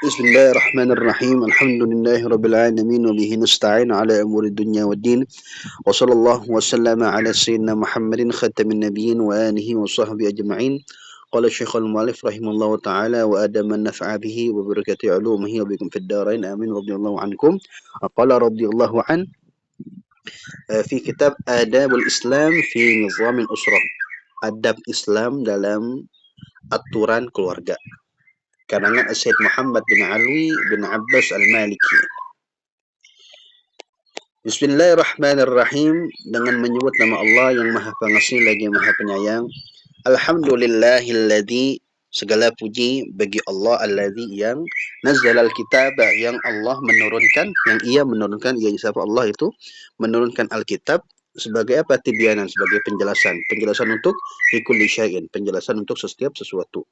بسم الله الرحمن الرحيم الحمد لله رب العالمين وبه نستعين على أمور الدنيا والدين وصلى الله وسلم على سيدنا محمد ختم النبيين وآله وصحبه أجمعين قال الشيخ المؤلف رحمه الله تعالى وآدم النفع به وبركة علومه وبكم في الدارين آمين رضي الله عنكم قال رضي الله عنه في كتاب آداب الإسلام في نظام الأسرة adab Islam dalam aturan keluarga karangan Syed Muhammad bin Alwi bin Abbas Al-Maliki. Bismillahirrahmanirrahim, dengan menyebut nama Allah yang Maha Pengasih lagi Maha Penyayang. Alhamdulillahilladzi, segala puji bagi Allah alladzi yang nazzala al-kitab, yang Allah menurunkan, yang Ia menurunkan, Ia siapa Allah itu menurunkan Alkitab sebagai apa? Tibyanan, sebagai penjelasan untuk likulli syai'in, penjelasan untuk setiap sesuatu.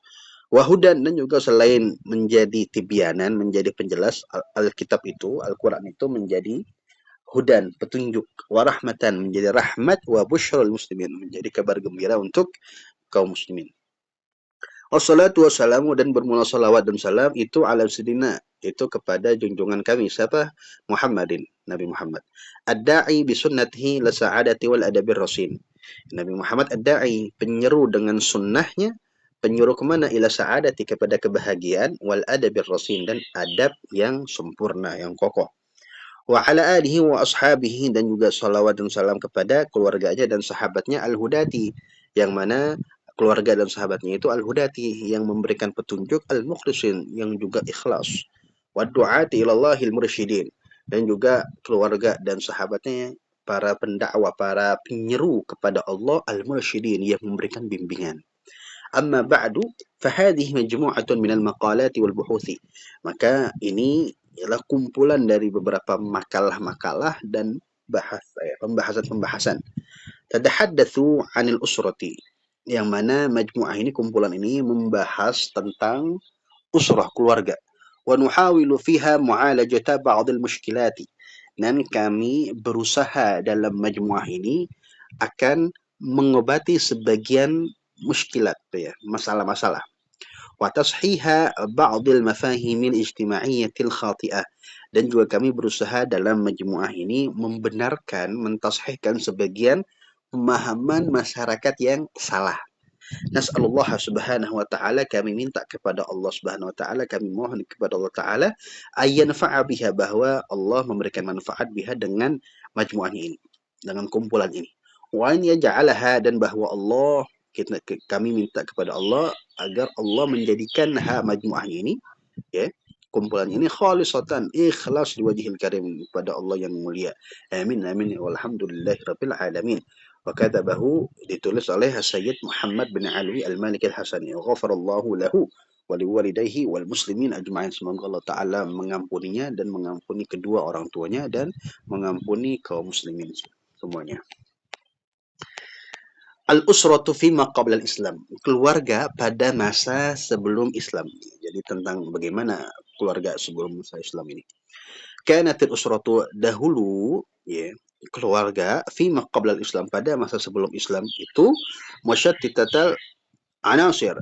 Wahudan, dan juga selain menjadi tibyanan, menjadi penjelas, Alkitab itu, Al-Quran itu menjadi hudan, petunjuk, warahmatan, menjadi rahmat, wa busyrul muslimin, menjadi kabar gembira untuk kaum muslimin. Wassalatu wassalamu, dan bermula salawat dan salam itu ala sidina, itu kepada junjungan kami, siapa? Muhammadin, Nabi Muhammad. Ad-da'i bisunnatihi la sa'adati wal adabir rasin. Nabi Muhammad ad-da'i, penyeru dengan sunnahnya, penyuruh kemana? Ila sa'adati, kepada kebahagiaan, wal adabir rasin, dan adab yang sempurna, yang kokoh. Wa ala alihi wa ashabihi, dan juga salawat dan salam kepada keluarganya dan sahabatnya al-hudati, yang mana keluarga dan sahabatnya itu al-hudati, yang memberikan petunjuk, al-mukhlisin, yang juga ikhlas, wa du'ati ilallahil mursyidin, dan juga keluarga dan sahabatnya para pendakwah, para penyeru kepada Allah, al-mursyidin, yang memberikan bimbingan. Amma ba'du, fahadhihi majmu'atun minal maqalati wal buhuthi. Maka ini ialah kumpulan dari beberapa makalah-makalah dan pembahasan-pembahasan. Tadahaddatsu 'anil usrati, yang mana majmu'ah ini, kumpulan ini membahas tentang usrah, keluarga. Wa nuhawilu fiha mu'alajata ba'dil mushkilati, dan kami berusaha dalam majmu'ah ini akan mengobati sebagian muskilat, ya, masalah-masalah. Wa tashiha ba'dil mafahimil ijtima'iyyatil khati'ah, dan juga kami berusaha dalam majmu'ah ini membenarkan, mentashihkan sebagian pemahaman masyarakat yang salah. Nas'alullah subhanahu wa ta'ala, kami minta kepada Allah subhanahu wa ta'ala, kami mohon kepada Allah ta'ala, ayyanfa'a biha, bahwa Allah memberikan manfaat biha dengan majmu'ah ini, dengan kumpulan ini. Wa an yaj'alaha, dan bahwa Allah, kami minta kepada Allah agar Allah menjadikan majmu'ah ini, ya, kumpulan ini khalisatan, ikhlas liwajhil karim, kepada Allah yang mulia. Amin amin walhamdulillahi rabbil alamin. Wa katabahu, ditulis oleh Sayyid Muhammad bin Alwi Al-Maliki Al-Hasani. Ghafarallahu lahu wa liwalidayhi wal muslimin ajma'in. Semoga Allah Ta'ala mengampuninya dan mengampuni kedua orang tuanya dan mengampuni kaum muslimin semuanya. Al-usratu fima qabla al-Islam, keluarga pada masa sebelum Islam. Jadi tentang bagaimana keluarga sebelum masa Islam ini. Kanatil usratu, dahulu, ya, keluarga fima qabla al-Islam, pada masa sebelum Islam itu musyattitatal anasir,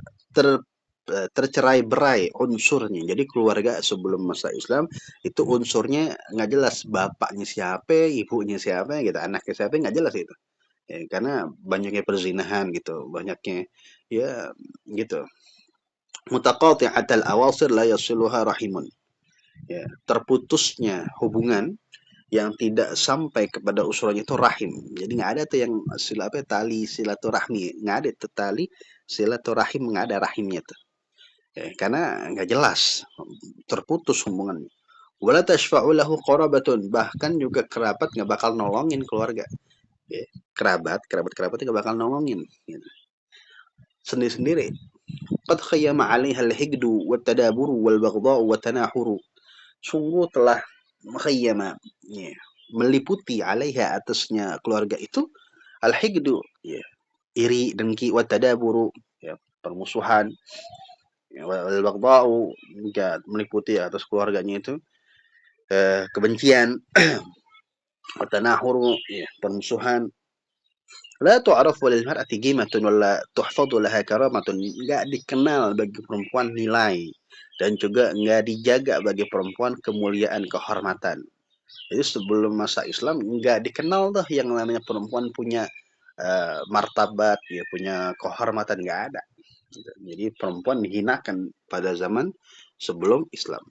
tercerai-berai unsurnya. Jadi keluarga sebelum masa Islam itu unsurnya nggak jelas, bapaknya siapa, ibunya siapa, gitu, anaknya siapa, nggak jelas itu. Ya, karena banyaknya perzinahan gitu, banyaknya, ya, gitu. Mutaqati'atal awasir la yasiluha rahimun. Ya, terputusnya hubungan yang tidak sampai kepada usranya itu rahim. Jadi nggak ada tuh yang tali silaturahmi, nggak ada tuh tali silaturahim, nggak ada rahimnya tuh. Ya, karena nggak jelas, terputus hubungannya. Wala tashfa'u lahu qarabatun, bahkan juga kerabat nggak bakal nolongin keluarga. Ya, kerabat nggak bakal nolongin, gitu. Sendiri-sendiri. Qad khayyama 'alaiha al-higdu wat-tadaburu wal-baghdha'u wat-tanahuru. Sungguh telah mukhayyama, ya, meliputi 'alaiha, atasnya keluarga itu, al-higdu, ya, iri, dengki, wat-tadaburu, ya, permusuhan, ya, wal-baghdha'u, juga meliputi atas keluarganya itu kebencian, wat-tanahuru, ya, permusuhan, La tu'rafu lil mar'ati qimatun wala tuhfadhu laha karamatun. Enggak dikenal bagi perempuan nilai dan juga enggak dijaga bagi perempuan kemuliaan, kehormatan. Jadi sebelum masa Islam enggak dikenal tuh yang namanya perempuan punya martabat, ya punya kehormatan, enggak ada. Jadi perempuan dihinakan pada zaman sebelum Islam.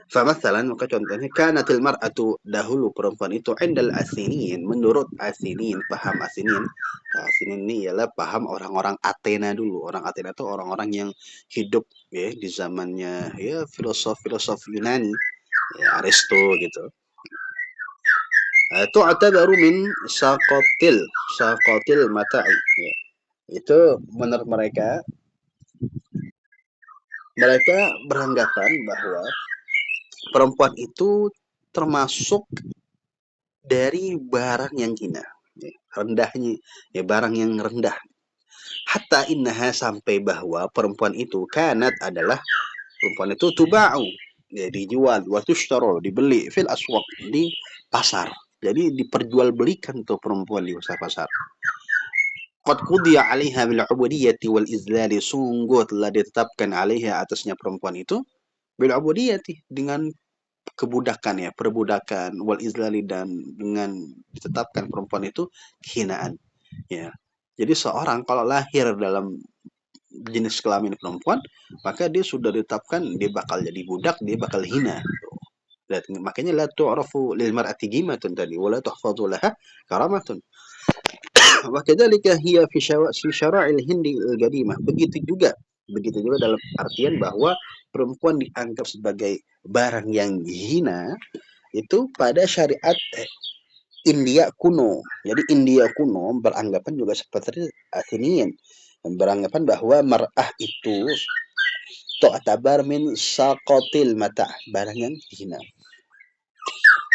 Famathalan, maka contohnya kanatil mar'atu, dahulu perempuan itu indal asinin, menurut asinin, paham asinin. Asinin ini ialah paham orang-orang Athena dulu. Orang Athena itu orang-orang yang hidup ya di zamannya ya filosof-filosof Yunani, ya, Aristo gitu. Itu atabaru min saqatil mata'i. Ya. Itu menurut mereka beranggapan bahwa perempuan itu termasuk dari barang yang hina, ya, rendahnya, ya barang yang rendah. Hatta innaha, sampai bahwa perempuan itu kanat adalah perempuan itu tuba'u, ya, dijual, wa tushtara, dibeli, fil aswaq, di pasar. Jadi diperjualbelikan tuh perempuan di pasar-pasar. Qad qudiya 'alaiha bil 'ubudiyyati wal izlali, sungguh telah ditetapkan 'alaiha, atasnya perempuan itu, bil 'ubudiyyati, dengan kebudakan, ya, perbudakan, wal izlali, dan dengan ditetapkan perempuan itu kehinaan, ya. Jadi seorang kalau lahir dalam jenis kelamin perempuan, maka dia sudah ditetapkan dia bakal jadi budak, dia bakal hina. Dan makanya la tu'rafu lil mar'ati qimatun tadi, wala tuhfadhu laha karamatun. Wa kadzalika hiya fi syara'il hindi al-qadimah. Begitu juga dalam artian bahwa perempuan dianggap sebagai barang yang hina itu pada syariat India kuno. Jadi India kuno beranggapan juga seperti Athenian, yang beranggapan bahwa mar'ah itu tu'tabar min saqatil mata', barang yang hina.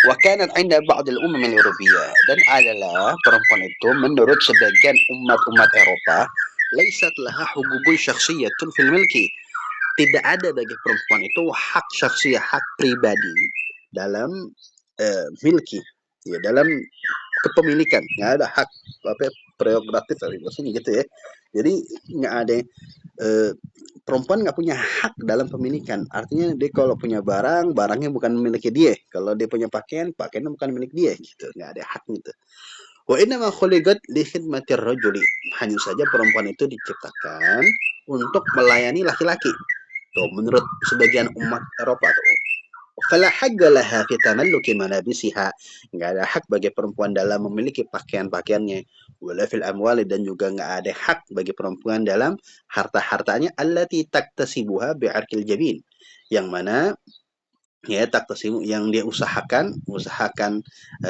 Wa kanat 'inda ba'd al-umam al-Europiyyah, dan adalah perempuan itu menurut sebagian umat-umat Eropa, laisat laha hugubun syakhsiyatun fil milki. Tidak ada bagi perempuan itu hak syakhsiyah, hak pribadi dalam milki, ya, dalam kepemilikan. Nggak ada hak apa prerogatif maksudnya gitu ya. Jadi nggak ada eh, perempuan nggak punya hak dalam pemilikan. Artinya dia kalau punya barang, barangnya bukan milik dia. Kalau dia punya pakaian, pakaiannya bukan milik dia gitu. Nggak ada hak gitu. Wa inna ma khuliqat li khidmatir rajuli. Hanya saja perempuan itu diciptakan untuk melayani laki-laki. Tuh, menurut sebagian umat Eropa tuh. Fala haqqa laha fi tamalluki malabisiha. Enggak ada hak bagi perempuan dalam memiliki pakaian-pakaiannya. Wala fil amwali, dan juga enggak ada hak bagi perempuan dalam harta-hartanya, allati taktasibuha bi'arkil jabin. Yang mana ya taktasibu, yang dia usahakan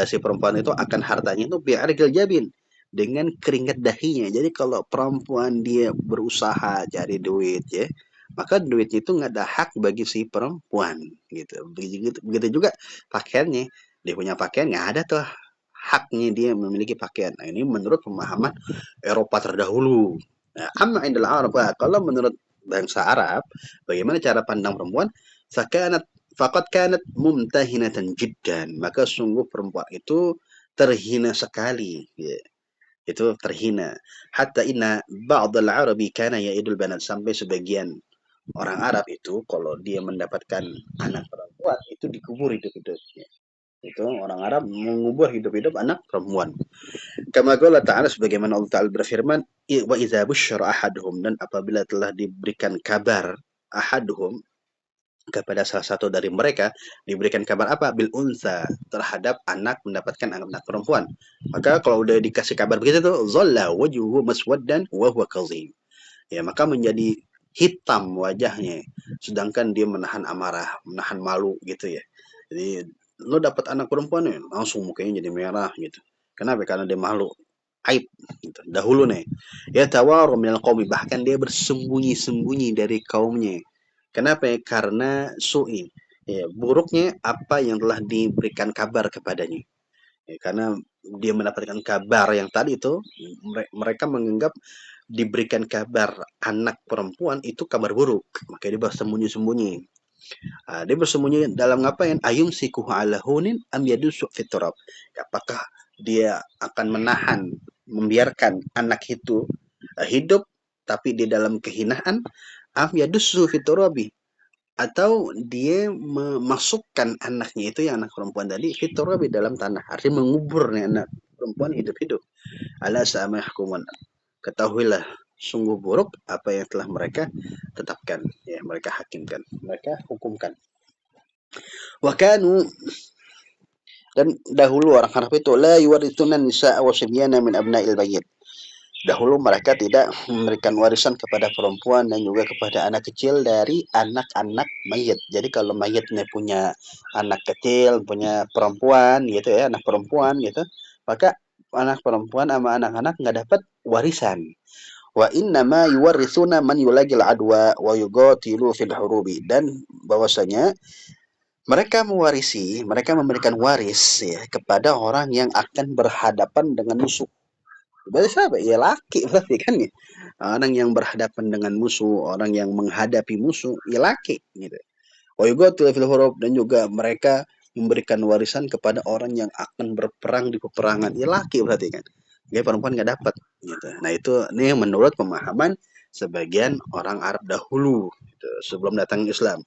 si perempuan itu akan hartanya itu bi'arkil jabin, dengan keringat dahinya. Jadi kalau perempuan dia berusaha cari duit ya, maka duit itu nggak ada hak bagi si perempuan gitu. Begitu juga pakaiannya, dia punya pakaian nggak ada tuh haknya dia memiliki pakaian. Nah, ini menurut pemahaman Eropa terdahulu. Nah, amma indal Arab, kalau menurut bangsa Arab, bagaimana cara pandang perempuan? Fakanat faqad kanat mumtahinatan jiddan, maka sungguh perempuan itu terhina sekali, ya. Itu terhina. Hatta inna ba'dal Arabi kana ya'idul banat, sampai sebagian orang Arab itu kalau dia mendapatkan anak perempuan itu dikubur hidup-hidupnya. Itu orang Arab mengubur hidup-hidup anak perempuan. Kama qala ta'ala, sebagaimana Allah Ta'ala berfirman, wa idza busyira ahaduhum, dan apabila telah diberikan kabar ahaduhum, kepada salah satu dari mereka, diberikan kabar apa? Bil unsa, terhadap anak, mendapatkan anak perempuan. Maka kalau udah dikasih kabar begitu tuh, zalla wajhuhu maswaddan wa huwa kazim. Ya, maka menjadi hitam wajahnya, sedangkan dia menahan amarah, menahan malu gitu ya. Jadi lo dapat anak perempuan nih, langsung mukanya jadi merah gitu. Kenapa? Karena dia malu, aib gitu. Dahulu nih, ya tawaru minal qaumi, bahkan dia bersembunyi-sembunyi dari kaumnya. Kenapa? Karena su'i, ya, buruknya apa yang telah diberikan kabar kepadanya. Ya, karena dia mendapatkan kabar yang tadi itu, mereka menganggap diberikan kabar anak perempuan itu kabar buruk, makanya dia bersembunyi-sembunyi. Dia bersembunyi dalam ngapain? Ayum sikuhu ala hunin am yadusu fitrab. Apakah dia akan menahan membiarkan anak itu hidup tapi di dalam kehinaan, am yadussu fiturabi, atau dia memasukkan anaknya itu yang anak perempuan tadi fiturabi dalam tanah, artinya mengubur nih anak perempuan hidup-hidup. Ala sama hukuman, ketahuilah sungguh buruk apa yang telah mereka tetapkan, ya mereka hakimkan, mereka hukumkan. Wakanu, dan dahulu orang Arab itu la yuwarithuna nisaa wa sibyana min abna'il bayyit. Dahulu mereka tidak memberikan warisan kepada perempuan dan juga kepada anak kecil dari anak-anak mayit. Jadi kalau mayitnya punya anak kecil, punya perempuan gitu ya, anak perempuan gitu, maka anak perempuan sama anak-anak nggak dapat warisan. Wa inna ma yuwarithuna man yulagil adwa wa yugatilu fil hurubi, dan bahwasanya mereka mewarisi, mereka memberikan waris ya kepada orang yang akan berhadapan dengan musuh. Berarti siapa? Ya laki berarti kan ya. Orang yang berhadapan dengan musuh, orang yang menghadapi musuh, ya laki gitu. Wa yuqatil fil hurub, dan juga mereka memberikan warisan kepada orang yang akan berperang di peperangan. Ya laki berarti kan. Ya perempuan nggak dapat gitu. Nah itu ini menurut pemahaman sebagian orang Arab dahulu gitu, sebelum datang Islam.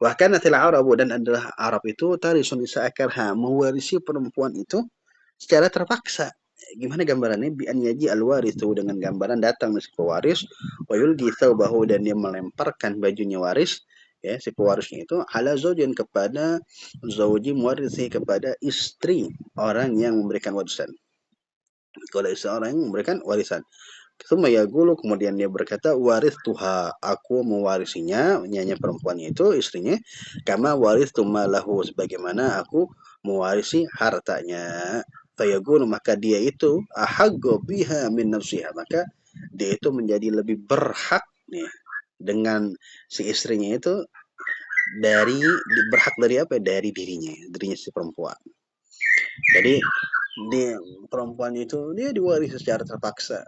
Bahkan nanti Arabu, dan adalah Arab itu tarisun nisa akarha, mewarisi perempuan itu secara terpaksa. Gimana gambarannya? Bi an yaji al itu, dengan gambaran datang si pewaris, wa yulgi thawbahu, dan dia melemparkan bajunya waris, ya si pewarisnya itu ala zaujin, kepada zauji mewarisi, kepada istri orang yang memberikan warisan. Kalau istri orang yang memberikan warisan, Tsumma yaqulu, kemudian dia berkata, waris tuha, aku mewarisinya, nyanyi perempuannya itu istrinya, kama waris malahu, sebagaimana aku mewarisi hartanya. Fayaqulu, maka dia itu ahaggo biha min nafsiha, maka dia itu menjadi lebih berhak nih dengan si istrinya itu, dari berhak dari apa? Dari dirinya si perempuan. Jadi dia perempuan itu dia diwarisi secara terpaksa.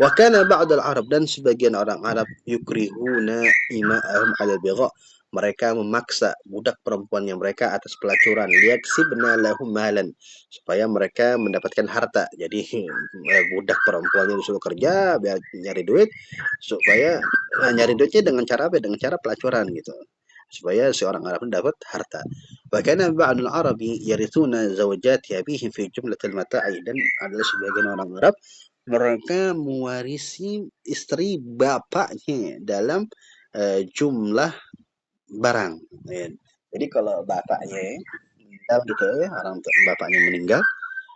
Wa kana ba'd al-Arab, dan sebagian orang Arab yukrihuna ima'ahum 'ala al-bigha, mereka memaksa budak perempuannya mereka atas pelacuran, liyaksibna lahum malan, supaya mereka mendapatkan harta. Jadi budak perempuannya disuruh kerja biar nyari duit, supaya nyari duitnya dengan cara apa? Dengan cara pelacuran gitu. Supaya si orang Arab dapat harta. Wa kana ba'd al-Arabi yarithuna zawjati abihim fi jumlatil mata'i, dan adalah sebagian orang Arab mereka mewarisi istri bapaknya dalam jumlah barang. Ya. Jadi kalau bapaknya meninggal gitu ya, orang bapaknya meninggal,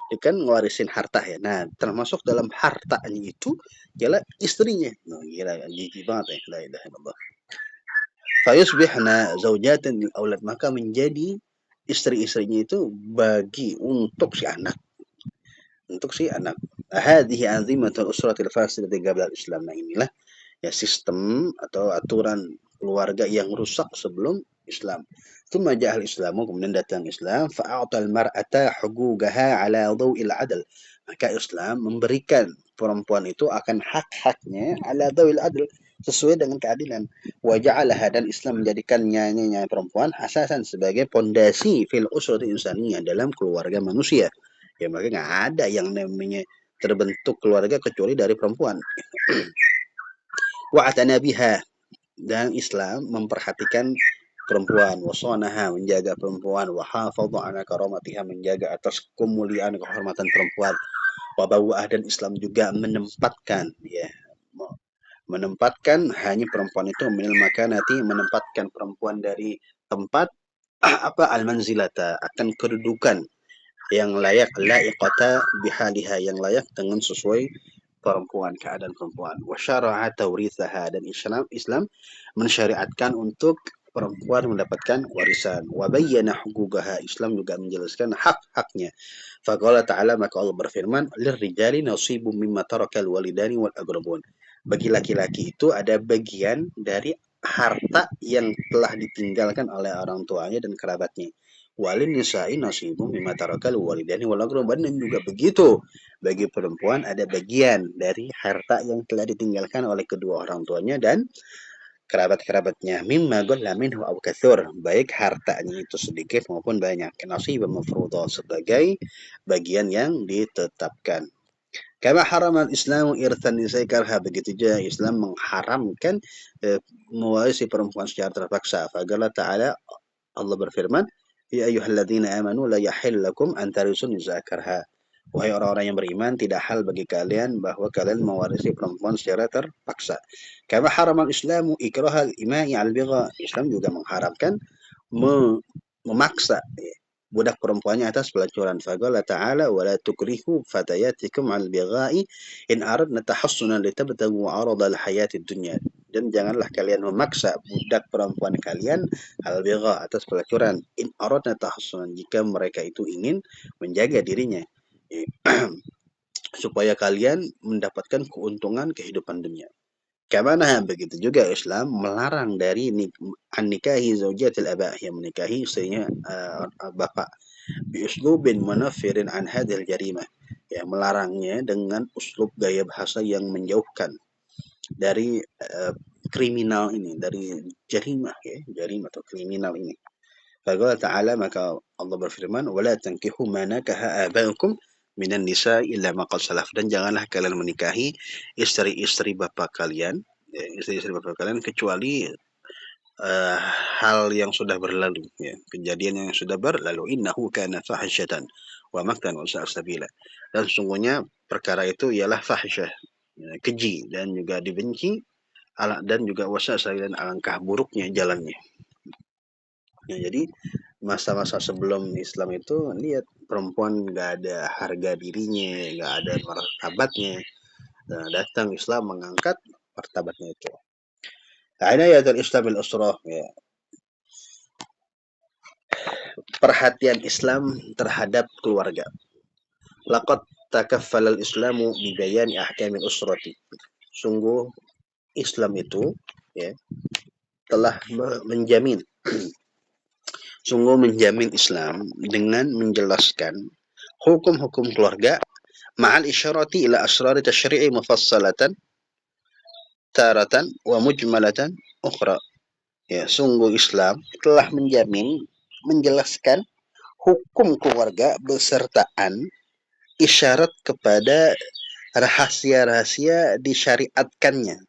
dia kan ngewarisin harta ya. Nah, termasuk dalam hartanya itu ialah istrinya. Nah, gila, gigi banget ya. La ilaha illallah. Fayusbihna zaujatan lil aulad, maka menjadi istri-istrinya itu bagi untuk si anak. Hadhihi anzimatul usratil fasilatil qabla al-Islam. Nah, inilah ya sistem atau aturan keluarga yang rusak sebelum Islam. Tsumma ja'al Islamu, kemudian datang Islam, fa'atal mar'ata huquqaha ala dhawil adl. Maka Islam memberikan perempuan itu akan hak-haknya ala dhawil adl, sesuai dengan keadilan. Wa ja'alaha, dan Islam menjadikannya perempuan asasan, sebagai pondasi fil usrati insaniyah, dalam keluarga manusia. Ya maka nggak ada yang namanya terbentuk keluarga kecuali dari perempuan. Wa atana biha, dan Islam memperhatikan perempuan, wasanaha, menjaga perempuan, wa hafadha ala karamatiha, menjaga atas kemuliaan kehormatan perempuan, wa bawah, dan Islam juga menempatkan hanya perempuan itu minal makanati, menempatkan perempuan dari tempat apa al-manzilata, akan kedudukan yang layak, laiqata bihaliha, yang layak dengan sesuai perempuan, keadaan perempuan. Wa syara'a tawrithaha, dan Islam mensyariatkan untuk perempuan mendapatkan warisan. Wa bayyana huquqaha, Islam juga menjelaskan hak-haknya. Faqala ta'ala, maka Allah berfirman, lirrijali nasibum mimma tarakal walidani wal aqrabun. Bagi laki-laki itu ada bagian dari harta yang telah ditinggalkan oleh orang tuanya dan kerabatnya. Walin nisa'i nasibum mimma tarakal walidani wal aqrabun, dan juga begitu bagi perempuan ada bagian dari harta yang telah ditinggalkan oleh kedua orang tuanya dan kerabat-kerabatnya. Mimma qalla minhu aw katsur, baik hartanya itu sedikit maupun banyak. Nasibun mafruḍa, sebagai bagian yang ditetapkan. Kama haramal Islamu irthan nisa'i karha, begitu juga Islam mengharamkan mewarisi perempuan secara terpaksa. Faqala ta'ala, Allah berfirman, ya ayyuhalladzina amanu la yahillu lakum an tarisun nisa'a karha. Wahai orang-orang yang beriman, tidak hal bagi kalian bahwa kalian mewarisi perempuan secara terpaksa. Kama haramal Islamu ikrahal ima'i al-bigha. Islam juga mengharamkan memaksa budak perempuannya atas pelacuran. Faqala ta'ala wa la tukrihu fatayatikum al bigha'i in aradna tahassunan litabtagu 'aradal hayatid dunya. Dan janganlah kalian memaksa budak perempuan kalian al bigha atas pelacuran in aradna tahassunan, jika mereka itu ingin menjaga dirinya supaya kalian mendapatkan keuntungan kehidupan dunia. Kemana begitu juga Islam melarang dari nikahi zaujatil aba, yang menikahi istrinya bapak, biuslubin munafirin an hadhil jarimah, ya melarangnya dengan uslub gaya bahasa yang menjauhkan dari kriminal ini, dari jarimah, ya jarimah atau kriminal ini. Faqala ta'ala, maka Allah berfirman, wala tankihu ma nakaha aba'ukum minan nisa illa ma qad salaf, dan janganlah kalian menikahi istri-istri bapak kalian, istri-istri bapak kalian, kecuali uh, hal yang sudah berlalu, ya, kejadian yang sudah berlalu. Innahu kana fahisyatan wa maktan wa sa'a sabila, dan sesungguhnya perkara itu ialah fahisyah, ya, keji dan juga dibenci, dan juga wasa dan alangkah buruknya jalannya. Ya, jadi masa-masa sebelum Islam itu lihat perempuan nggak ada harga dirinya, nggak ada martabatnya. Nah, datang Islam mengangkat martabatnya itu. Inayatul Islamil usrah, ya, perhatian Islam terhadap keluarga. Laqad takaffala al-Islamu bi bayani ahkamil usrati. Sungguh Islam itu, ya, telah menjamin menjamin Islam dengan menjelaskan hukum-hukum keluarga ma'al isyarati ila asrari tasyri'i mufassalatan taratan wa mujmalatan ukhra. Ya, sungguh Islam telah menjelaskan hukum keluarga besertaan isyarat kepada rahasia-rahasia disyariatkannya.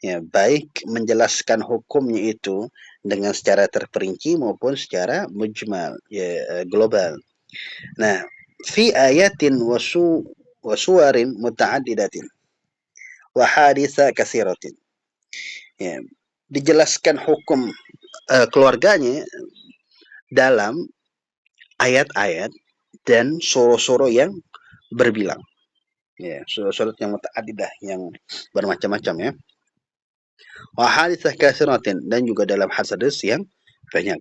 Ya, baik menjelaskan hukumnya itu dengan secara terperinci maupun secara mujmal, ya, global. Nah, fi ayatin wasuwarin muta'addidatin wa haditha katsiratin. Ya, dijelaskan hukum keluarganya dalam ayat-ayat dan suro-suro yang berbilang. Ya, suro-suro yang muta'addidah, yang bermacam-macam, ya. Wa haditsah katsiratin, dan juga dalam hadis yang banyak.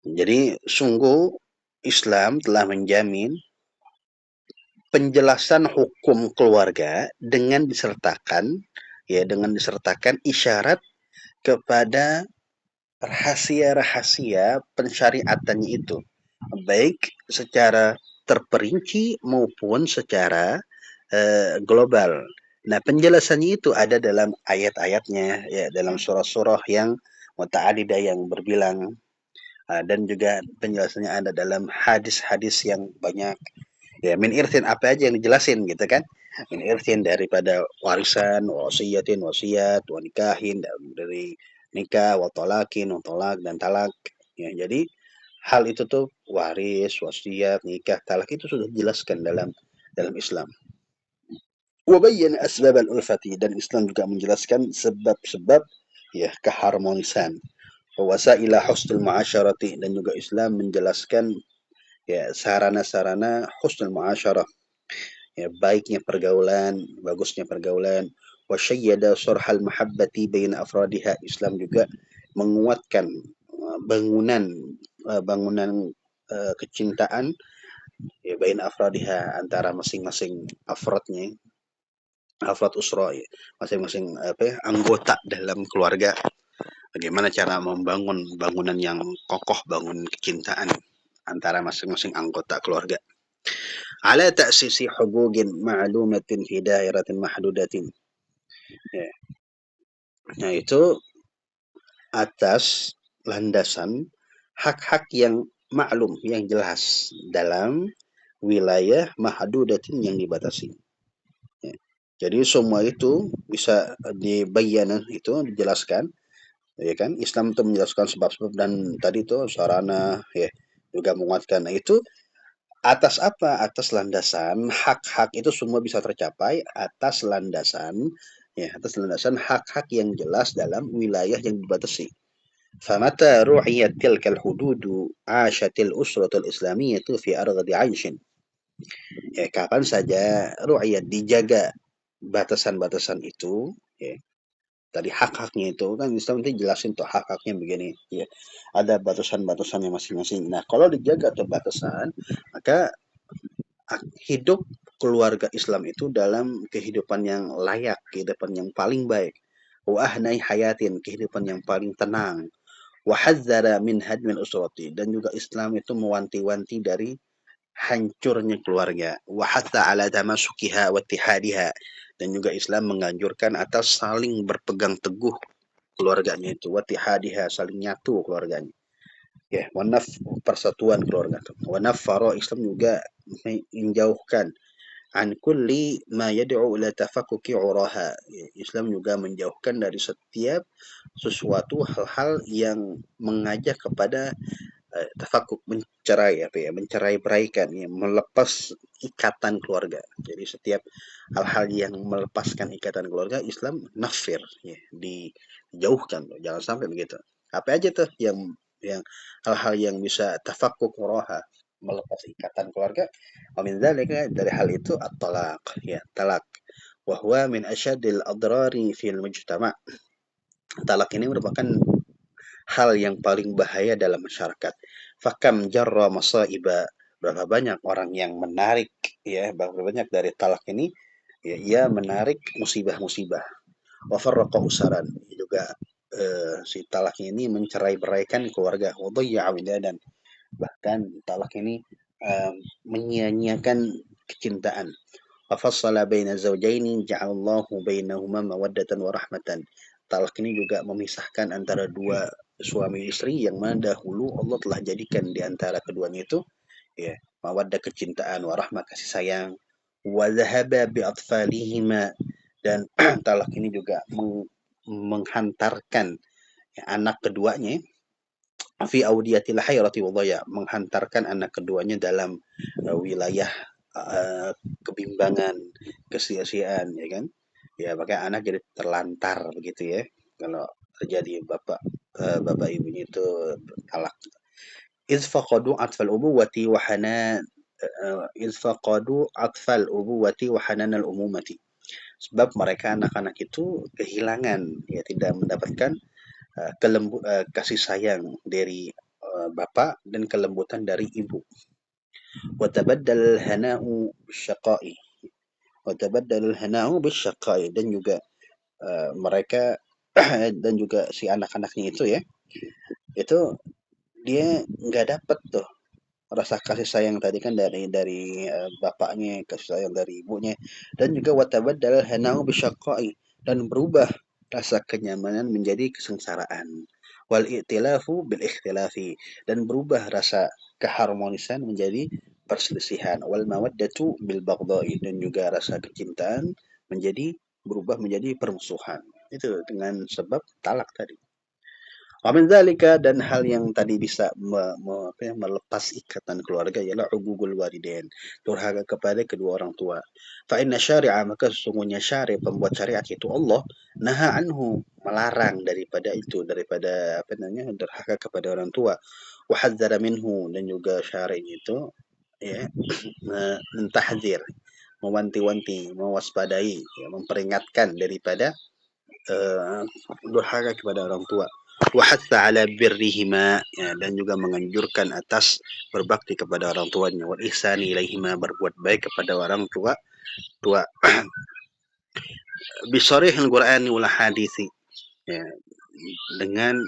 Jadi sungguh Islam telah menjamin penjelasan hukum keluarga dengan disertakan isyarat kepada rahasia-rahasia pensyariatannya itu, baik secara terperinci maupun secara global. Nah, penjelasannya itu ada dalam ayat-ayatnya, ya, dalam surah-surah yang muta'adidah yang berbilang, dan juga penjelasannya ada dalam hadis-hadis yang banyak. Ya, min irthin, apa aja yang dijelasin gitu kan? Min irthin daripada warisan, wasiyatin, wasiat, wa nikahin, dari nikah, wa talakin, wa talak, dan talak. Ya, jadi hal itu tuh waris, wasiat, nikah, talak itu sudah dijelaskan dalam Islam. Wa bayyana asbab al-ulfati, dan Islam juga menjelaskan sebab-sebab, ya, keharmonisan. Wasaila husnul muasyarati, dan juga Islam menjelaskan, ya, sarana-sarana husnul muasyarah, ya, baiknya pergaulan, bagusnya pergaulan. Wasyayyada surhal mahabbati baina afradiha, Islam juga menguatkan bangunan kecintaan, ya, baina afradiha, antara masing-masing afradnya, afrad usra, ya, masing-masing anggota dalam keluarga. Bagaimana cara membangun bangunan yang kokoh, bangun kecintaan antara masing-masing anggota keluarga. Ala ta'sisi hugugin ma'lumatin fi dairatin mahdudatin. Ya. Nah, itu atas landasan hak-hak yang maklum, yang jelas dalam wilayah mahdudatin yang dibatasi. Jadi semua itu bisa dibayana, itu dijelaskan, ya kan? Islam itu menjelaskan sebab-sebab dan tadi itu sarana, ya, juga menguatkan. Nah, itu atas apa? Atas landasan hak-hak itu semua bisa tercapai atas landasan, ya, atas landasan hak-hak yang jelas dalam wilayah yang dibatasi. فمتى رُعيت تلك الحدود عاشت الأسرة الإسلامية في أرغد عيش. Ya, kapan saja ru'yat dijaga batasan-batasan itu, ya, tadi hak-haknya itu kan Islam itu jelasin tuh hak-haknya begini, ya. Ada batasan-batasannya masing-masing. Nah, kalau dijaga tuh batasan, maka hidup keluarga Islam itu dalam kehidupan yang layak, kehidupan yang paling baik. Wa ahnai hayatin, kehidupan yang paling tenang. Wa hadzara min hadmil usrati, dan juga Islam itu mewanti-wanti dari hancurnya keluarga. Wa hatha ala tamasukiha wa ittihadiha, dan juga Islam menganjurkan atas saling berpegang teguh keluarganya itu, wa ittihadiha, saling nyatu keluarganya. Ya, wanaf, persatuan keluarga itu. Wanaf faro, Islam juga menjauhkan an kulli ma yad'u ila tafakkuki uraha. Islam juga menjauhkan dari setiap sesuatu hal-hal yang mengajak kepada tafakuk, mencerai, apa ya, mencerai beraikan, ya, melepas ikatan keluarga. Jadi setiap hal-hal yang melepaskan ikatan keluarga, Islam nafir, ya, dijauhkan, jangan sampai begitu. Apa aja tuh yang hal-hal yang bisa tafakuk muraha, melepas ikatan keluarga. Min dzalika, dari hal itu at-talaq, ya, talak. Wa huwa min asyadil adrari fil mujtama'. Talak ini merupakan hal yang paling bahaya dalam masyarakat. Fakam jarra masaiba, berapa banyak orang yang menarik, ya, berapa banyak dari talak ini, ya, ia menarik musibah-musibah. Wa farraqa usaran, juga si talak ini mencerai beraikan keluarga. Wa dhayya'a wiladan, bahkan talak ini menyia-nyiakan kecintaan. Wa fassala baina zawjaini ja'alallahu bainahuma mawaddatan wa rahmatan. Talak ini juga memisahkan antara dua suami istri yang mana dahulu Allah telah jadikan di antara keduanya itu, ya, mawaddah, kecintaan, wa rahmah, kasih sayang. Wa dhahaba bi atfalihima, dan talak ini juga menghantarkan, ya, anak keduanya fi audiyatil hayrati wa dhaya, menghantarkan anak keduanya dalam wilayah uh, kebimbangan, kesia-siaan, ya kan? Ya, maka anak jadi terlantar begitu, ya. Kalau terjadi bapak ibunya itu talak. Iz faqadu atfal ubuwati wa hanan iz faqadu atfal ubuwati wa hanan al umumati. Sebab mereka anak-anak itu kehilangan, ya, tidak mendapatkan kasih sayang dari bapak dan kelembutan dari ibu. Watabaddal hana'u syaqai, watabaddal hana'u bisyaqai, dan juga mereka dan juga si anak-anaknya itu, ya, itu dia nggak dapat tuh rasa kasih sayang tadi kan dari bapaknya, kasih sayang dari ibunya, dan juga watabaddal hana'u bisyaqai, dan berubah rasa kenyamanan menjadi kesengsaraan. Wal i'tilafu bil ikhtilafi, dan berubah rasa keharmonisan menjadi perselisihan. Wal mawaddatu bil baghdai, dan juga rasa kecintaan berubah menjadi permusuhan. Itu dengan sebab talak tadi. Wa min dzalika, dan hal yang tadi bisa melepas ikatan keluarga ialah hubungul walidain, durhaka kepada kedua orang tua. Fa inna syari'a, maka sesungguhnya pembuat syariat itu Allah, naha anhu, melarang daripada itu, daripada apa namanya, durhaka kepada orang tua. Wa hadzara minhu, dan juga syari itu, ya, mentahdzir, mewanti-wanti, mewaspadai, ya, memperingatkan daripada uh, durhaka kepada orang tua. Wa hatta ala birrihima, ya, dan juga menganjurkan atas berbakti kepada orang tuanya. Wal ihsani ilaihima, berbuat baik kepada orang tua. Bisarihil Qur'ani wal hadisi, ya, dengan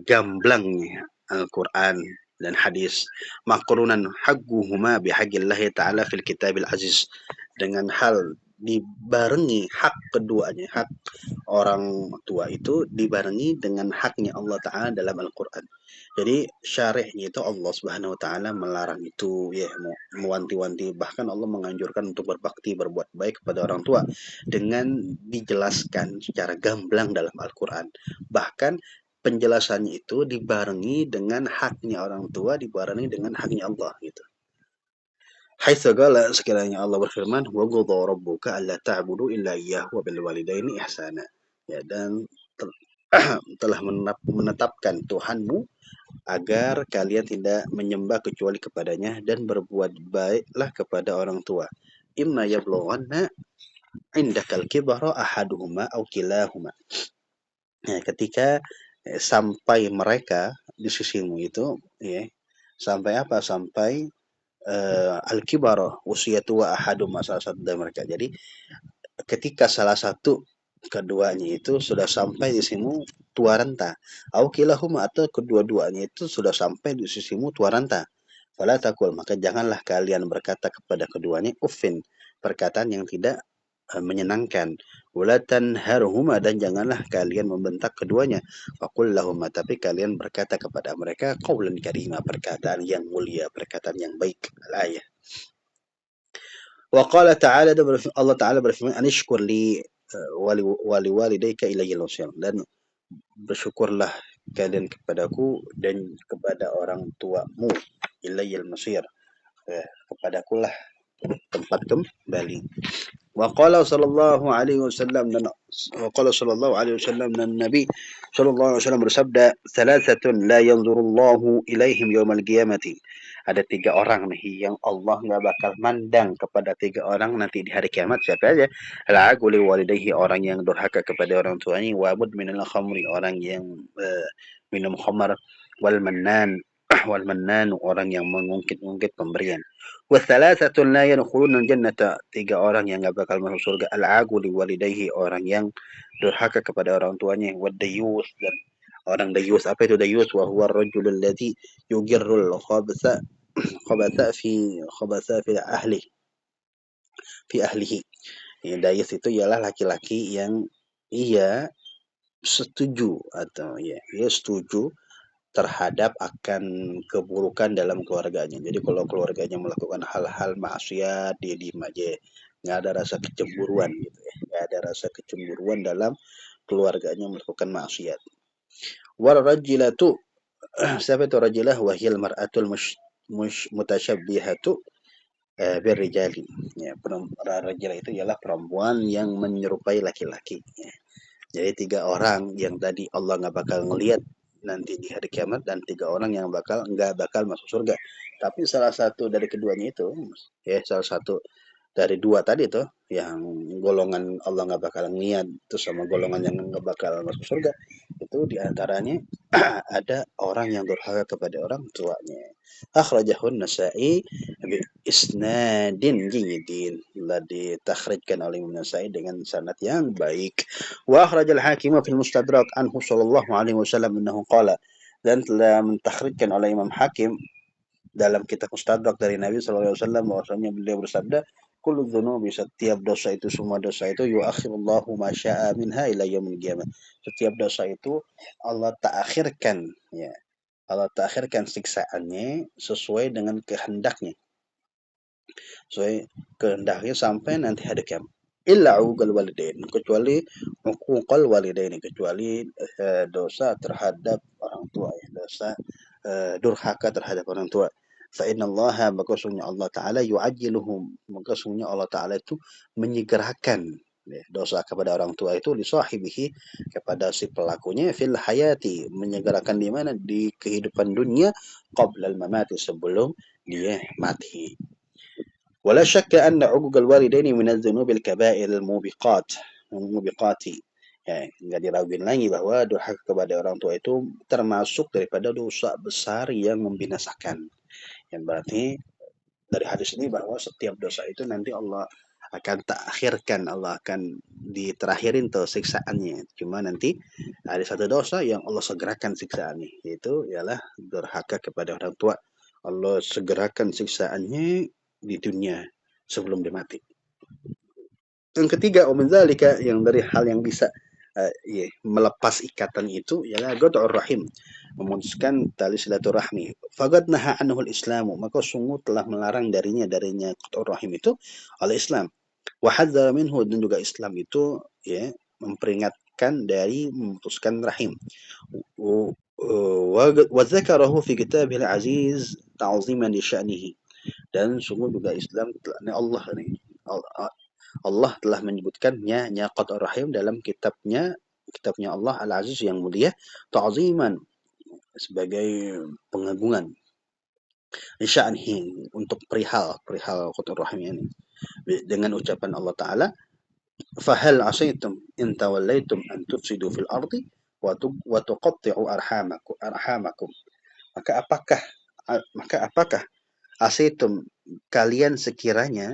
gamblangnya Al-Quran dan hadis. Maqrunan haqquhuma bihaqillahi ta'ala fil kitabil aziz, dengan hal dibarengi hak keduanya, hak orang tua itu dibarengi dengan haknya Allah Ta'ala dalam Al-Quran. Jadi syariahnya itu Allah Subhanahu Wa Ta'ala melarang itu, ya, mewanti-wanti, bahkan Allah menganjurkan untuk berbakti, berbuat baik kepada orang tua dengan dijelaskan secara gamblang dalam Al-Quran. Bahkan penjelasannya itu dibarengi dengan haknya orang tua, dibarengi dengan haknya Allah gitu. Haitsu qala, sekiranya Allah berfirman, "Wa qadha rabbuka alla ta'budu illa iyyahu wa bil walidaini ihsana." Ya, dan telah menetapkan Tuhanmu agar kalian tidak menyembah kecuali kepadanya dan berbuat baiklah kepada orang tua. Imma yablughanna indakal kibara ahaduhuma aw kilahuma. Nah, ketika sampai mereka di sisimu itu, ya, sampai apa? Sampai al-kibara, usia tua ahaduma, salah satu dari mereka. Jadi ketika salah satu keduanya itu sudah sampai di sisimu tua renta, au kilahuma, atau kedua-duanya itu sudah sampai di sisimu tua renta, fala takul, maka janganlah kalian berkata kepada keduanya uffin, perkataan yang tidak menyenangkan, wala tanharhuma, dan janganlah kalian membentak keduanya, faqul lahuma, tapi kalian berkata kepada mereka qaulan karima, perkataan yang mulia, perkataan yang baik. Al-ayah. Wa qala ta'ala, Allah Ta'ala berfirman, anishkur li wali walidayka ilayil masir, dan bersyukurlah kalian kepadaku dan kepada orang tuamu, ilayil masir, kepadakulah tempat kembali. Wa qala sallallahu alaihi wasallam, dan Nabi sallallahu alaihi wasallam bersabda, "Thalathatun la yanzurullahu ilaihim yaumal qiyamati." Ada tiga orang nih yang Allah nggak bakal mandang kepada tiga orang nanti di hari kiamat. Siapa aja? Al-aquli walidayhi, orang yang durhaka kepada orang tuanya, wa mudminul khamri, orang yang minum khamar, wal mannan wal mannan, orang yang mengungkit-ungkit pemberian. Wasalasatun la yadkhuluna jannata, tiga orang yang enggak bakal masuk surga. Al-aqu li walidayhi, orang yang durhaka kepada orang tuanya. Wadayus, dan orang dayus. Apa itu dayus? Wa huwa ar-rajul alladhi yugirrul khabatha fi ahlihi. Ya, dayus itu ialah laki-laki yang ia setuju, atau ya, ia setuju terhadap akan keburukan dalam keluarganya. Jadi kalau keluarganya melakukan hal-hal maksiat, dia diem aja, nggak ada rasa kecemburuan gitu ya, nggak ada rasa kecemburuan dalam keluarganya melakukan maksiat. Warajilatu, siapa itu rajilah? Wahil mar'atul mutasyabbihatu birrijali. Ya, rajilah itu ialah perempuan yang menyerupai laki-laki. Ya. Jadi tiga orang yang tadi Allah nggak bakal ngelihat nanti di hari kiamat, dan tiga orang yang nggak bakal masuk surga. Tapi salah satu dari keduanya itu, ya, salah satu dari dua tadi tuh, yang golongan Allah nggak bakal ngelihat, terus sama golongan yang nggak bakal masuk surga, itu diantaranya ada orang yang durhaka kepada orang tuanya. Akhrajahun Nasa'i bi isnadin jayyidin, telah ditakhrijkan oleh Imam Nasa'i dengan sanad yang baik. Wa akhrajal Hakim fil Mustadrak anhu sallallahu alaihi wasallam annahu qala, dan telah mentakhrijkan oleh Imam Hakim dalam kitab Mustadrak dari Nabi sallallahu alaihi wasallam bahwasanya beliau bersabda, kullu dzunubi, setiap dosa itu, semua dosa itu, yuakhirullahu ma syaa minha ila yaumil qiyamah. Setiap dosa itu Allah ta'akhirkan, ya. Allah ta'akhirkan siksaannya sesuai dengan kehendaknya. Sesuai kehendaknya sampai nanti hari kiamat. Illa uqal walidain, kecuali uquqal walidain, kecuali dosa terhadap orang tua, ya, dosa durhaka terhadap orang tua. Fa innallaha, maka sungguhnya Allah Ta'ala, yu'ajjiluhum, maka sungguhnya Allah Ta'ala itu menyegerakan, ya, dosa kepada orang tua itu, li sahibihi, kepada si pelakunya, fil hayati, menyegerakan di mana? Di kehidupan dunia, qabla al-mamati, sebelum dia mati. Wala syakka anna 'uquqal walidaini minadz dzunubil kaba'iril mubiqati. Ya, enggak diragukan lagi bahwa durhaka kepada orang tua itu termasuk daripada dosa besar yang membinasakan. Yang berarti dari hadis ini bahwa setiap dosa itu nanti Allah akan takhirkan, Allah akan diterakhirin tuh siksaannya. Cuma nanti ada satu dosa yang Allah segerakan siksaannya, yaitu ialah durhaka kepada orang tua. Allah segerakan siksaannya di dunia sebelum dia mati. Yang ketiga, yang dari hal yang bisa melepas ikatan itu ialah qat'ur rahim, memutuskan tali silaturahmi. Faqad naha anhu al-Islamu, maka sungguh telah melarang darinya qat'ur rahim itu oleh Islam. Wa hadzara minhu, dan juga Islam itu ya memperingatkan dari memutuskan rahim. Wa dzakarahu fi kitabihil aziz ta'ziman li sya'nihi, dan sungguh juga Islam Allah ini Allah telah menyebutkannya qat rahim dalam kitabnya Allah Al-Aziz yang mulia, ta'ziman sebagai pengagungan, sya'nihi untuk perihal qat rahim ini, dengan ucapan Allah Taala, fahal asaitum in tawallaitum an tufsidu fil ardi wa tuqatti'u arhamakum, maka apakah asaitum, kalian sekiranya,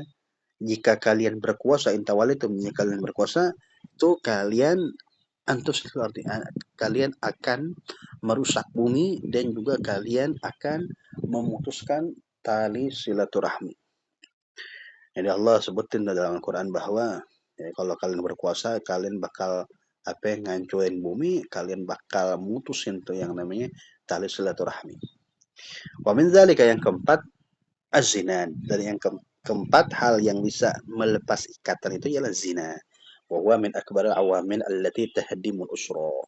jika kalian berkuasa, intawalitum, jika kalian berkuasa, itu kalian antus, artinya kalian akan merusak bumi, dan juga kalian akan memutuskan tali silaturahmi. Jadi Allah sebutin dalam Al-Quran bahwa ya, kalau kalian berkuasa, kalian bakal ngancurin bumi, kalian bakal mutusin tuh yang namanya tali silaturahmi. Wa min dzalika, yang keempat, az-zina, dan yang keempat hal yang bisa melepas ikatan itu ialah zina. Wa huwa min akbaril awamil allati tahdimul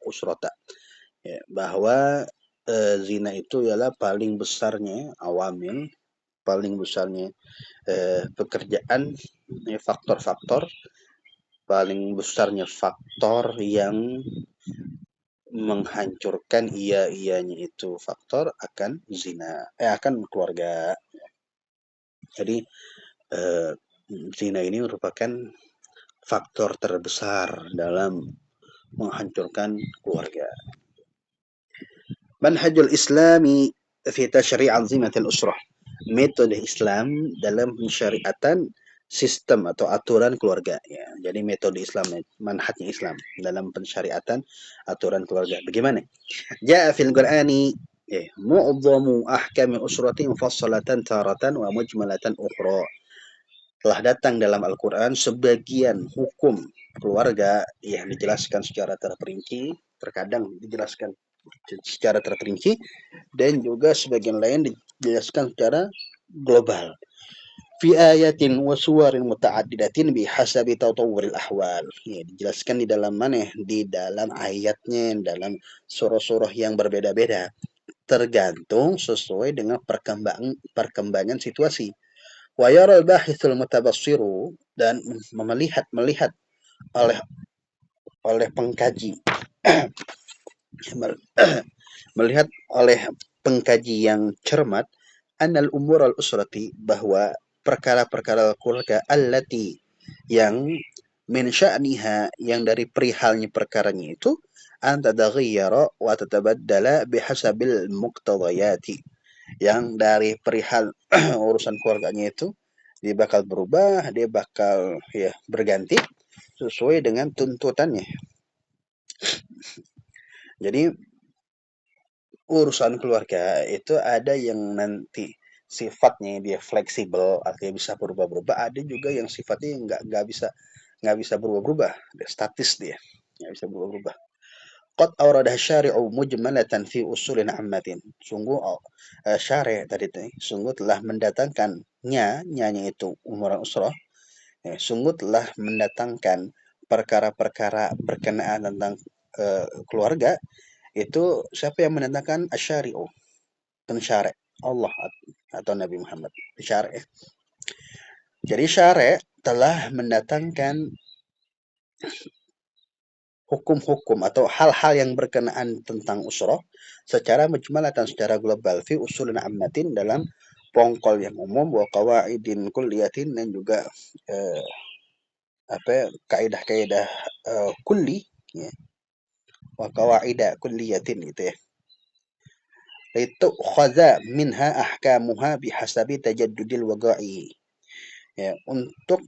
usrata. Ya, bahwa zina itu ialah paling besarnya awamil, paling besarnya pekerjaan, faktor-faktor, paling besarnya faktor yang menghancurkan ianya itu faktor akan zina, akan keluarga. Jadi eh, zina ini merupakan faktor terbesar dalam menghancurkan keluarga. Manhajul Islami fi tasyri' anzimatil usrah. Metode Islam dalam pensyariatan sistem atau aturan keluarga, ya. Jadi metode Islam, manhajnya Islam dalam pensyariatan aturan keluarga. Bagaimana? Ja'a fil Qur'ani mu'dhamu ahkami usrati mufassalatan taratan wa mujmalatan ukhra. Telah datang dalam Al-Quran sebagian hukum keluarga yang dijelaskan secara terperinci, terkadang dijelaskan secara terperinci, dan juga sebagian lain dijelaskan secara global. Fi ayatin wa suwarin muta'addidatin bihasabi tatawwuril ahwal. Ya, dijelaskan di dalam mana? Di dalam ayatnya, dalam surah-surah yang berbeda-beda, tergantung sesuai dengan perkembangan situasi. Wa yara al-bahithul mutabassiru, dan melihat oleh pengkaji melihat oleh pengkaji yang cermat, annal umur al-usrati, bahwa perkara-perkara keluarga, allati, yang min sya'niha, yang dari perihalnya perkaranya itu, an tadaghayyara wa tatabaddala bihasabil muqtadayati, yang dari perihal urusan keluarganya itu dia bakal berubah, dia bakal ya berganti sesuai dengan tuntutannya. Jadi urusan keluarga itu ada yang nanti sifatnya dia fleksibel, artinya bisa berubah-berubah. Ada juga yang sifatnya nggak bisa berubah-berubah, dia statis, dia nggak bisa berubah-berubah. Qad awrada syari'u mujmalatan fi usulin ammatin. Sungguh syari' tadi sungguh telah mendatangkan nyanya itu umuran usrah. Sungguh telah mendatangkan perkara-perkara berkenaan tentang keluarga itu. Siapa yang mendatangkan? Asyari'u, pensyari' Allah atau Nabi Muhammad, pensyari'. Jadi syari' telah mendatangkan hukum-hukum atau hal-hal yang berkenaan tentang usrah secara mujmalatan, secara global, fi usulin ammatin, dalam pongkol yang umum, wa qawaidin kulliyatin, dan juga eh, kaidah-kaidah kulli, ya, wa qawaida kulliyatin, gitu ya. Itu khaza minha ahkamuha bihasabi tajaddudil waqa'i, ya, untuk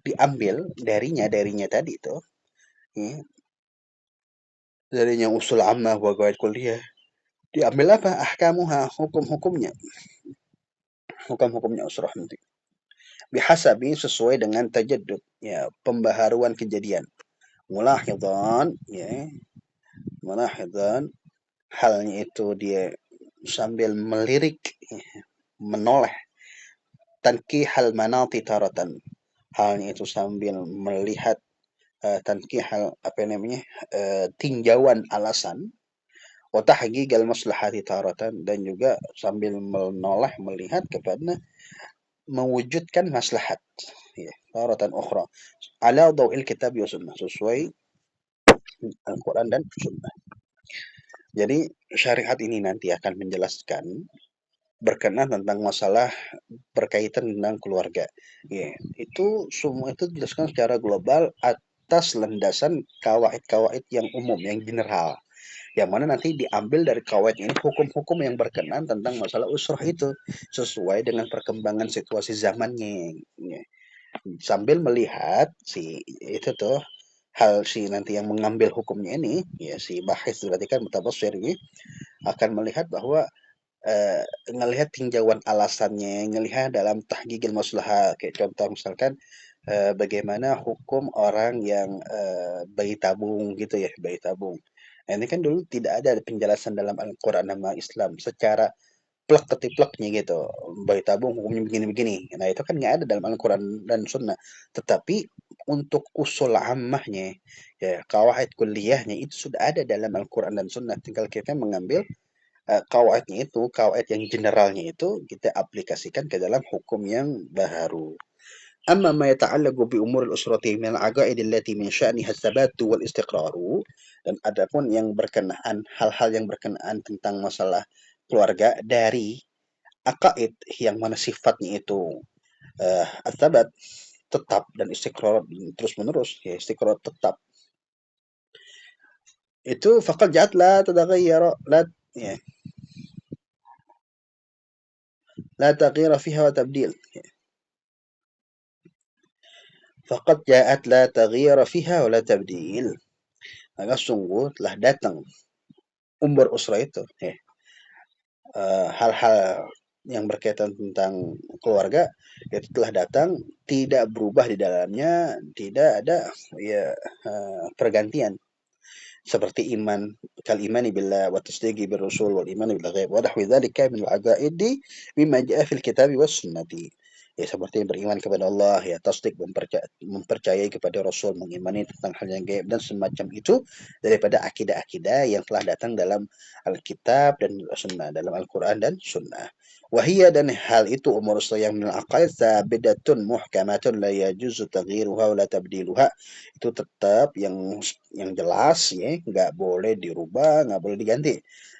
diambil darinya tadi itu, ya, darinya usul ammah wa qawaid kulliyah, diambil apa? Ahkamuha, hukum-hukumnya usrah nanti. bihasabi sesuai dengan tajaddud, ya, pembaharuan kejadian. Mulahidhan, ya, mulahidhan, halnya itu dia sambil melirik, ya, menoleh, tankihal manati taratan, halnya itu sambil melihat tankihal apa namanya, tinjauan alasan, wa tahqiqal maslahati taratan, dan juga sambil menoleh melihat kepada mewujudkan maslahat, ya, taratan ukhra ala dawil kitab wa sunnah, sesuai Al-Quran dan Sunnah. Jadi syariat ini nanti akan menjelaskan berkenaan tentang masalah berkaitan dengan keluarga. Ya, itu semua itu dijelaskan secara global atas landasan kawaid-kawaid yang umum, yang general. Yang mana nanti diambil dari kawaid ini hukum-hukum yang berkenaan tentang masalah usrah itu sesuai dengan perkembangan situasi zamannya. Ya. Sambil melihat si itu tuh hal si nanti yang mengambil hukumnya ini, ya, si bahis berarti kan mutabassir ini akan melihat bahwa ngelihat tinjauan alasannya, ngelihat dalam tahqiqil maslahah, kayak contoh misalkan bagaimana hukum orang yang bayi tabung gitu ya, bayi tabung. Nah, ini kan dulu tidak ada penjelasan dalam Al-Quran nama Islam secara plek ketipleknya gitu. Bayi tabung hukumnya begini-begini. Nah, itu kan nggak ada dalam Al-Quran dan Sunnah. Tetapi untuk usul ammahnya, ya, kawaid kuliahnya itu sudah ada dalam Al-Quran dan Sunnah. Tinggal kita mengambil kawaidnya itu, kawaid yang generalnya itu kita aplikasikan ke dalam hukum yang baru. Amma ma yata'allaqu bi umur al-usrati min al-aqaid allati min sya'niha ats-tsabatu wal istiqraru, dan adapun yang berkenaan hal-hal yang berkenaan tentang masalah keluarga dari aqaid yang mana sifatnya itu ats-tsabat, tetap, dan istiqrar terus menerus, ya, istiqrar tetap, itu faqad ja'at la tataghayyara la, ya, la taghyira fiha wa tabdil. Faqad ja'at la taghyira fiha wa la tabdil. Maka sungguh telah datang umur usra itu, ya, hal-hal yang berkaitan tentang keluarga itu telah datang, tidak berubah di dalamnya, tidak ada, ya, pergantian, seperti iman, kal imani billah wa tasdiqi bir rasul wal imani bil ghaib wa nahwi dzalika min al aqaidi mimma jaa fil kitab was sunnati. Ya, seperti beriman kepada Allah, ya, tasdik, mempercayai kepada Rasul, mengimani tentang hal yang gaib dan semacam itu daripada akidah-akidah yang telah datang dalam Alkitab dan Sunnah, dalam Al-Quran dan Sunnah. Wahia, dan hal itu umur yang min al-aqaid sabidatun muhkamatun la yajuzu taghyiruha wa la tabdiluha, itu tetap yang jelas, ya, nggak boleh dirubah, nggak boleh diganti.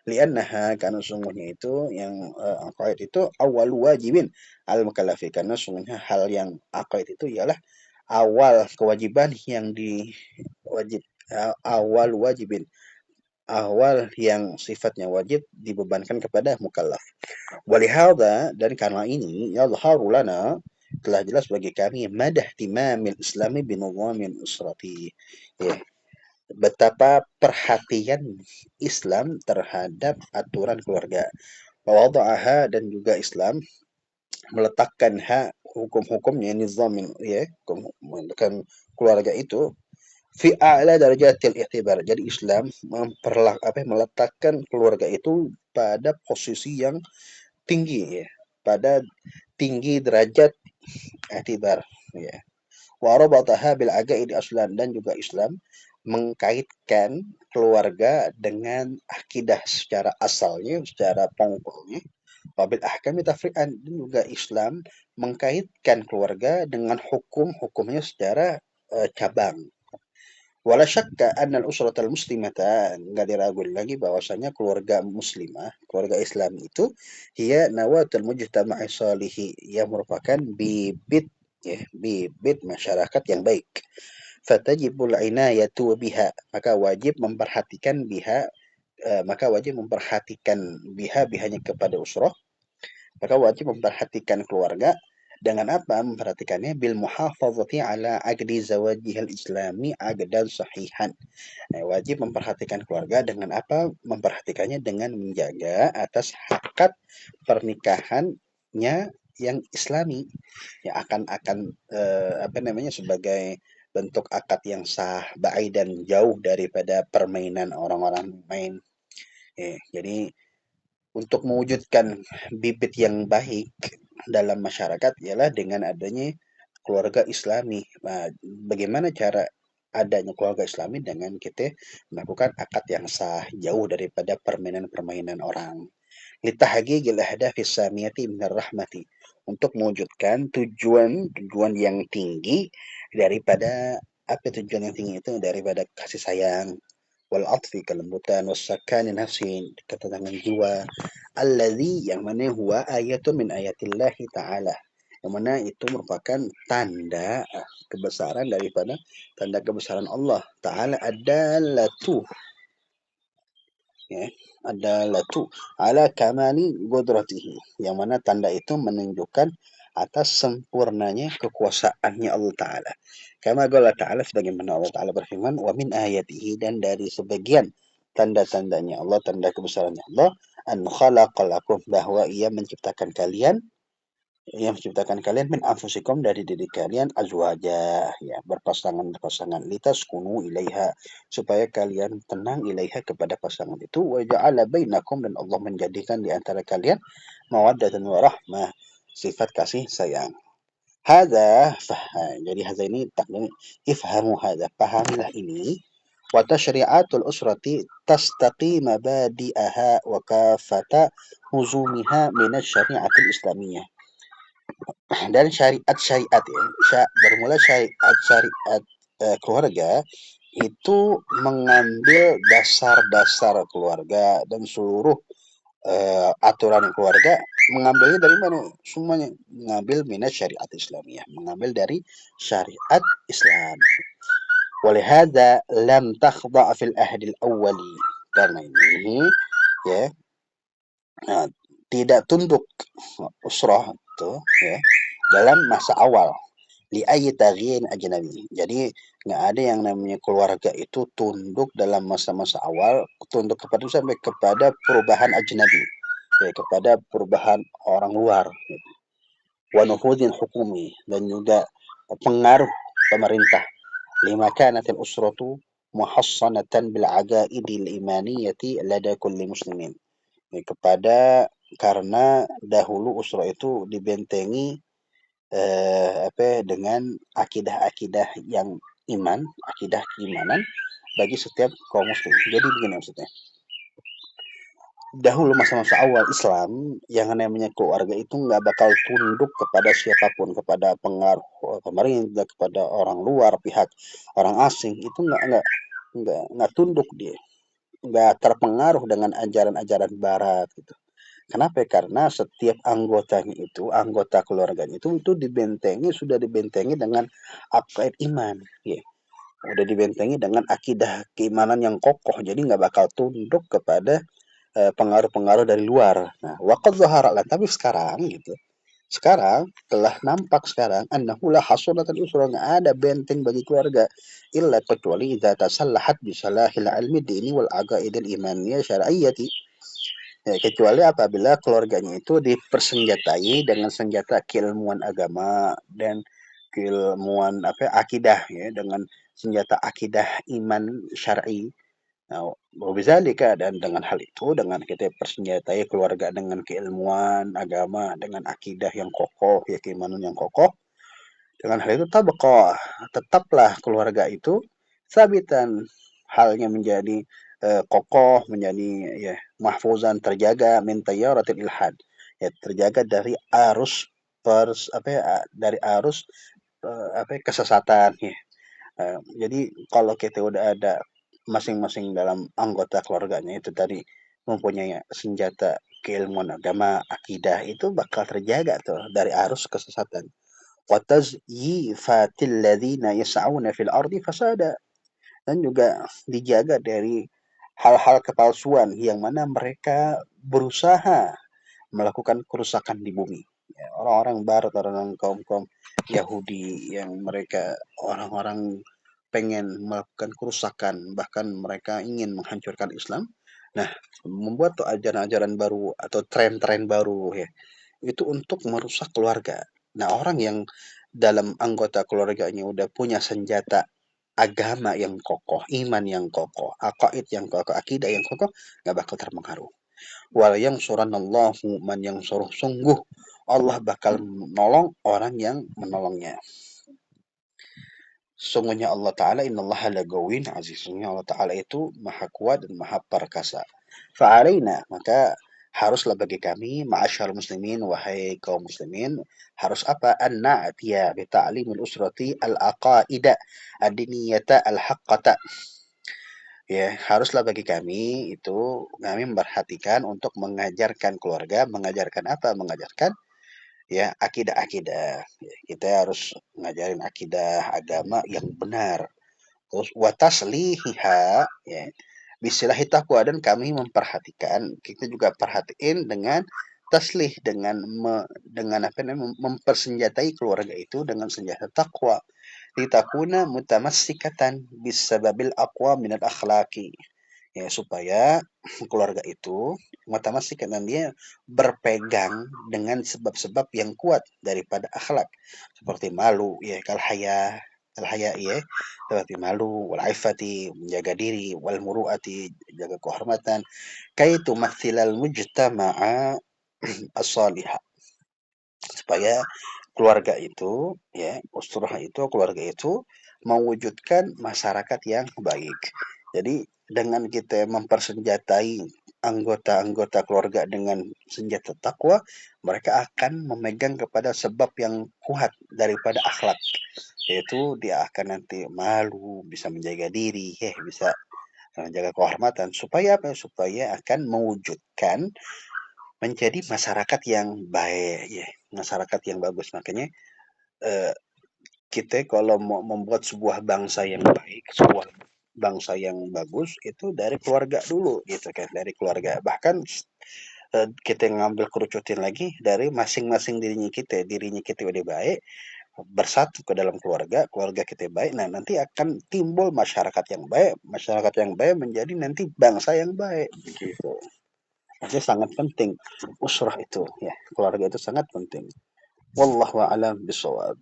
Liannaha, karena sungguhnya itu yang aqaid itu awal wajibin al mukallafi, karena sungguhnya hal yang aqaid itu ialah awal kewajiban yang diwajib, awal wajibin, awal yang sifatnya wajib dibebankan kepada mukallaf. Walihada, dan karena ini yadhharu lana, telah jelas bagi kami madah timamil islami binudhamin usrati, ya, betapa perhatian Islam terhadap aturan keluarga. Wada'aha, dan juga Islam meletakkan hak hukum-hukumnya, nizamin, ya, hukum keluarga itu fi a'la darajatil i'tibar. Jadi Islam meletakkan keluarga itu pada posisi yang tinggi, ya, pada tinggi derajat i'tibar, ya. Wa rabataha bil aqaid aslan, dan juga Islam mengkaitkan keluarga dengan akidah secara asalnya, secara pokoknya. Wabil ahkami tafri'an, dan juga Islam mengkaitkan keluarga dengan hukum-hukumnya secara cabang. Wala syakka anna al-usratal muslimata, enggak diragukan lagi bahwasanya keluarga muslimah, keluarga Islam itu hiya nawatul mujtama'i salihi, yang merupakan bibit, ya, bibit masyarakat yang baik. Fatajibul inayatu biha, maka wajib memperhatikan biha, maka wajib memperhatikan bihanya kepada usrah, maka wajib memperhatikan keluarga dengan apa memperhatikannya, bil muhafazati ala aqdi zawajihal islami aqdan sahihan. Nah, wajib memperhatikan keluarga dengan apa, memperhatikannya dengan menjaga atas hakikat pernikahannya yang Islami, yang akan apa namanya, sebagai bentuk akad yang sah, dan jauh daripada permainan orang-orang main. Jadi untuk mewujudkan bibit yang baik dalam masyarakat ialah dengan adanya keluarga Islami. Nah, bagaimana cara adanya keluarga Islami dengan kita melakukan akad yang sah, jauh daripada permainan-permainan orang. Litahqiqil ahdafis samiyati minar rahmati. Untuk mewujudkan tujuan-tujuan yang tinggi daripada apa tujuan yang tinggi itu daripada kasih sayang, wal atfi kelembutan, wasakani nafsin ketenangan jiwa, alladzi yang mana huwa ayatun min ayatillahi ta'ala, yang mana itu merupakan tanda kebesaran daripada tanda kebesaran Allah Ta'ala, adallatu, ya, adallatu ala kamali qudratihi, yang mana tanda itu menunjukkan atas sempurnanya kekuasaannya Allah Ta'ala. Kama Allah Ta'ala, sebagaimana Allah Ta'ala berfirman, wa min ayatihi, dan dari sebagian tanda-tandanya Allah, tanda kebesarannya Allah, an khalaqalakum, bahwa ia menciptakan kalian, yang menciptakan kalian min anfusikum, dari diri kalian, azwaja, ya, berpasangan-pasangan, litaskunu ilaiha, supaya kalian tenang ilaiha, kepada pasangan itu, wa ja'ala bainakum, dan Allah menjadikan di antara kalian mawaddatan wa rahmah, sifat kasih sayang. Jadi hadza ini takdir, ifhamu hadza, pahamilah ini, wa tasyri'atul usrati tastaqi mabadi'aha wa kafata huzumiha minasy syari'atil islamiyah. Dan syariat-syariat, ya, bermula syariat-syariat keluarga itu mengambil dasar-dasar keluarga dan seluruh aturan keluarga, mengambilnya dari mana? Semuanya mengambil minat syariat Islamiyah, mengambil dari syariat Islam. Walihada lam takhda' fil ahdil awwali, karena ini, ya, nah, tidak tunduk usrah itu, ya, dalam masa awal li ayyi taghyirin ajnabi. Jadi nggak ada yang namanya keluarga itu tunduk dalam masa-masa awal, tunduk kepada sampai kepada perubahan ajnabi, ya, kepada perubahan orang luar, gitu. Wa nufudin hukumi, dan juga pengaruh pemerintah. Lima kanatil usratu muhassanatan bil aqaidil imaniyati lada kulli muslimin. Ya, kepada, karena dahulu usra itu dibentengi apa, dengan akidah-akidah yang iman, akidah keimanan bagi setiap kaum muslim. Jadi begini maksudnya. Dahulu masa-masa awal Islam, yang namanya keluarga itu nggak bakal tunduk kepada siapapun, kepada pengaruh pemerintah, kepada orang luar, pihak orang asing, itu nggak tunduk dia, nggak terpengaruh dengan ajaran-ajaran Barat, gitu. Kenapa? Karena setiap anggotanya itu, anggota keluarganya itu dibentengi, sudah dibentengi dengan akid iman, ya. Udah dibentengi dengan akidah keimanan yang kokoh, jadi nggak bakal tunduk kepada pengaruh-pengaruh dari luar. Nah, waqad zahara, tapi sekarang, gitu. Sekarang telah nampak sekarang annahu la hasunatan usra, nggak ada benteng bagi keluarga, illa kecuali idza tasallahat bi salahil ilmi dini wal aqaidil imaniyah syar'iyyati. Ya, kecuali apabila keluarganya itu dipersenjatai dengan senjata keilmuan agama dan keilmuan apa akidah, ya, dengan senjata akidah iman syar'i. Nah, wabizalika, dan dengan hal itu, dengan kita persenjatai keluarga dengan keilmuan agama, dengan akidah yang kokoh, ya, keimanan yang kokoh, dengan hal itu tabqa, tetaplah keluarga itu sabitan, halnya menjadi kokoh, menjadi, ya, mahfuzan, terjaga min tayyaratil ilhad, ya, terjaga dari arus apa ya, dari arus apa ya, kesesatan, ya. Jadi kalau kita udah ada masing-masing dalam anggota keluarganya itu tadi mempunyai senjata keilmuan agama, akidah, itu bakal terjaga tuh dari arus kesesatan. Wa tazyifatil ladzina yas'auna fil ardi fasada, dan juga dijaga dari hal-hal kepalsuan yang mana mereka berusaha melakukan kerusakan di bumi. Ya, orang-orang Barat, orang-orang kaum-kaum Yahudi yang mereka orang-orang pengen melakukan kerusakan, bahkan mereka ingin menghancurkan Islam. Nah, membuat tuh ajaran-ajaran baru atau tren-tren baru, ya, itu untuk merusak keluarga. Nah, orang yang dalam anggota keluarganya udah punya senjata agama yang kokoh, iman yang kokoh, aqaid yang kokoh, akidah yang kokoh, nggak bakal terpengaruh. Wal yang suranallahu man yang suruh, sungguh Allah bakal menolong orang yang menolongnya. Sungguhnya Allah Ta'ala innallaha lagawin aziz. Sungguhnya Allah Ta'ala itu maha kuat dan maha perkasa. Fa'alaina, maka haruslah bagi kami, ma'asyar muslimin, wahai kaum muslimin, harus apa? An-na'tiya bita'limil usrati al-aqaida ad-diniyata al-haqqata. Ya, haruslah bagi kami itu, kami memperhatikan untuk mengajarkan keluarga, mengajarkan apa? Mengajarkan ya akidah-akidah. Ya, kita harus ngajarin akidah agama yang benar. Terus wataslihiha, ya, bisilahi taqwa, dan kami memperhatikan, kita juga perhatiin dengan taslih, dengan apa namanya, mempersenjatai keluarga itu dengan senjata takwa. Litakuna mutamassikatan bisababil aqwa minal akhlaqi, ya, supaya keluarga itu mutamassikan, dan dia berpegang dengan sebab-sebab yang kuat daripada akhlak, seperti malu, ya, kal haya, ya, seperti malu, wal aifati, menjaga diri, wal muruati, jaga kehormatan, kaitu mathilal mujtama'a as-salihah, supaya keluarga itu, ya, usturah itu, keluarga itu mewujudkan masyarakat yang baik. Jadi dengan kita mempersenjatai anggota-anggota keluarga dengan senjata takwa, mereka akan memegang kepada sebab yang kuat daripada akhlak, yaitu dia akan nanti malu, bisa menjaga diri, bisa menjaga kehormatan, supaya apa? Supaya akan mewujudkan menjadi masyarakat yang baik, ya, masyarakat yang bagus. Makanya eh, kita kalau mau membuat sebuah bangsa yang baik, sebuah bangsa yang bagus, itu dari keluarga dulu, gitu kan, dari keluarga. Bahkan kita ngambil kerucutin lagi dari masing-masing dirinya kita udah baik, bersatu ke dalam keluarga, keluarga kita baik, nah nanti akan timbul masyarakat yang baik menjadi nanti bangsa yang baik, gitu. Jadi sangat penting usrah itu, ya, keluarga itu sangat penting. Wallahu a'lam bishawab.